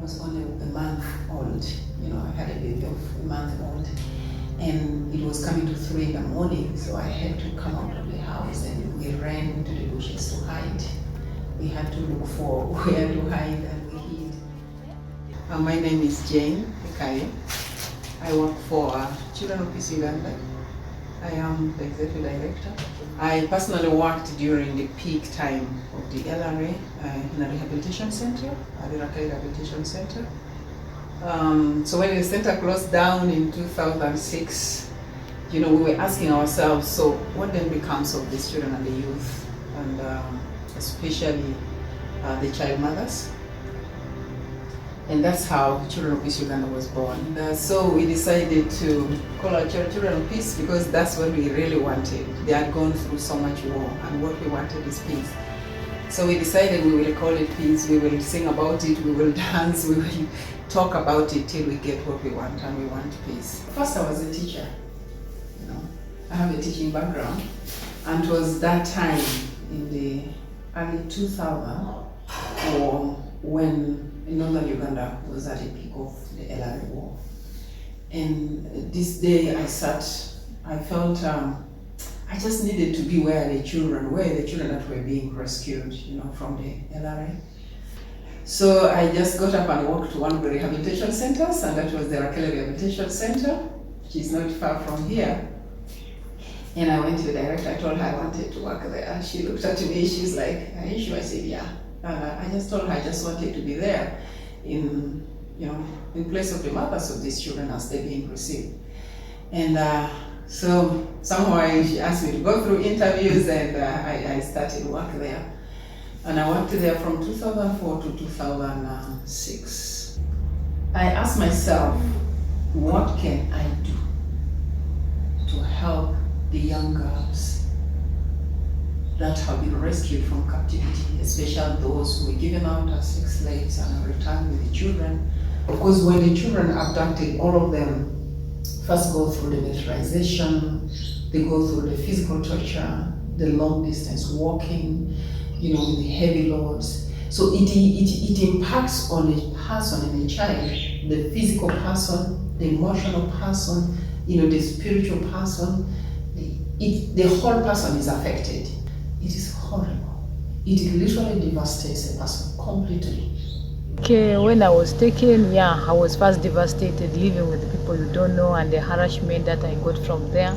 was only a month old. I had a baby of a month old, and it was coming to 3 in the morning, so I had to come out of the house, and we ran into the bushes to hide. We had to look for where to hide, and we hid. My name is Jane Ekayu. I work for Children of Peace Uganda. I am the executive director. I personally worked during the peak time of the LRA in a rehabilitation center, the Ekayu Rehabilitation Center. So when the center closed down in 2006, we were asking ourselves, so what then becomes of these children and the youth, and especially the child mothers? And that's how Children of Peace Uganda was born. And so we decided to call our Children of Peace because that's what we really wanted. They had gone through so much war, and what we wanted is peace. So we decided we will call it peace, we will sing about it, we will dance, we will talk about it till we get what we want, and we want peace. First I was a teacher, I have a teaching background, and it was that time in the early 2000s or when northern Uganda was at the peak of the LRA war. And this day I felt I just needed to be where the children that were being rescued, from the LRA. So I just got up and walked to one of the rehabilitation centers, and that was the Ekayu Rehabilitation Center, which is not far from here. And I went to the director, I told her I wanted to work there. She looked at me, she's like, "Are you sure?" I said, "Yeah." I just told her I just wanted to be there in place of the mothers of these children as they're being received. And so somehow she asked me to go through interviews, and I started work there. And I worked there from 2004 to 2006. I asked myself, what can I do to help the young girls that have been rescued from captivity, especially those who were given out as sex slaves and returned with the children? Because when the children are abducted, all of them first go through the militarization, they go through the physical torture, the long distance walking, with the heavy loads. So it impacts on a person and a child, the physical person, the emotional person, the spiritual person. The whole person is affected. It is horrible. It literally devastates a person completely. Okay, when I was taken, I was first devastated living with the people you don't know and the harassment that I got from there.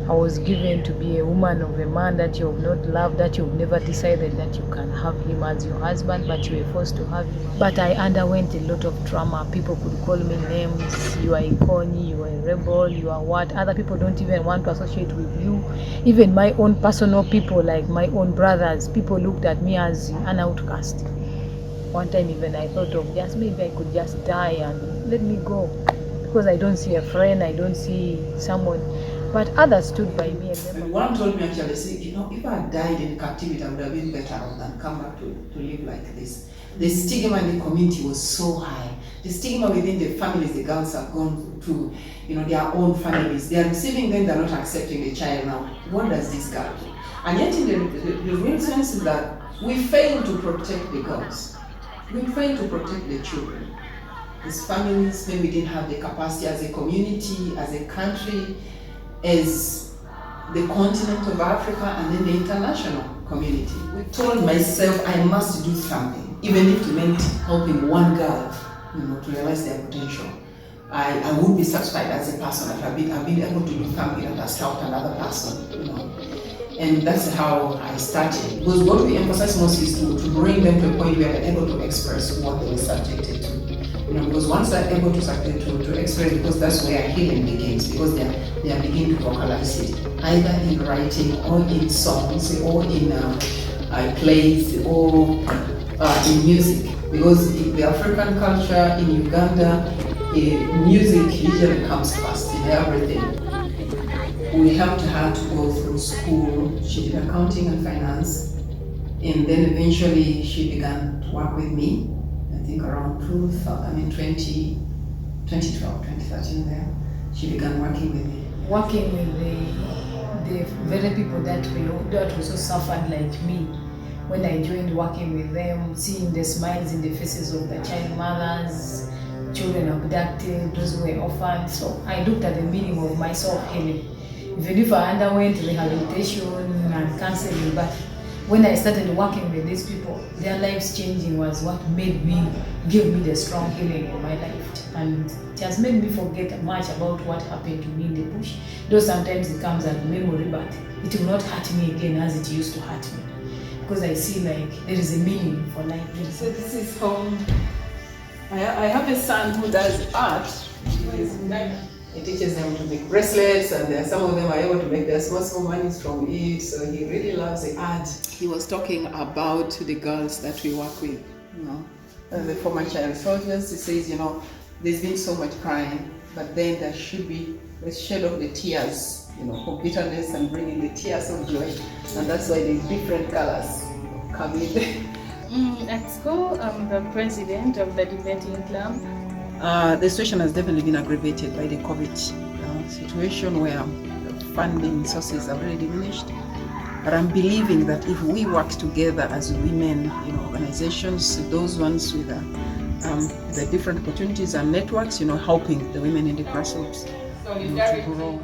I was given to be a woman of a man that you have not loved, that you've never decided that you can have him as your husband, but you were forced to have him. But I underwent a lot of trauma. People could call me names. You are a corny, you are a rebel, you are what. Other people don't even want to associate with you. Even my own personal people, like my own brothers, people looked at me as an outcast. One time even I thought of maybe I could just die and let me go, because I don't see a friend, I don't see someone. But others stood by me. And one told me actually, if I had died in captivity, I would have been better off than come back to live like this. The stigma in the community was so high. The stigma within the families the girls have gone to, their own families. They are receiving them, they're not accepting the child now. What does this girl do? And yet in the real sense is that we fail to protect the girls. We fail to protect the children. As families, maybe we didn't have the capacity as a community, as a country, as the continent of Africa, and then the international community. We told myself I must do something, even if it meant helping one girl, to realize their potential. I would be satisfied as a person that I've been able to do something that has helped another person, And that's how I started. Because what we emphasize most is to bring them to a point where they're able to express what they were subjected to. Because once they're able to express, because that's where healing begins, because they are beginning to vocalize it, either in writing or in songs or in plays or in music. Because in the African culture, in Uganda, music usually comes first in everything. We helped her to go through school. She did accounting and finance, and then eventually she began to work with me. I think around 2012, 2013 there, she began working with me. Working with the very people that also suffered like me. when I joined working with them, seeing the smiles in the faces of the child mothers, children abducted, those who were orphaned. So I looked at the meaning of my self-healing. Even if I underwent rehabilitation and counseling, but when I started working with these people, their lives changing was what gave me the strong healing in my life. And it has made me forget much about what happened to me in the bush. Though sometimes it comes as memory, but it will not hurt me again as it used to hurt me. Because I see like there is a meaning for life. So this is home. I have a son who does art. He teaches them to make bracelets, and some of them are able to make their small monies from it. So he really loves the art. He was talking about the girls that we work with, the former child soldiers. He says, there's been so much crying, but then there should be a shed of the tears, for bitterness and bringing the tears of joy. And that's why there's different colors come in. At school, I'm the president of the debating club. The situation has definitely been aggravated by the COVID situation, where funding sources have really diminished. But I'm believing that if we work together as women, organizations, those ones with the different opportunities and networks, helping the women in the grassroots to grow.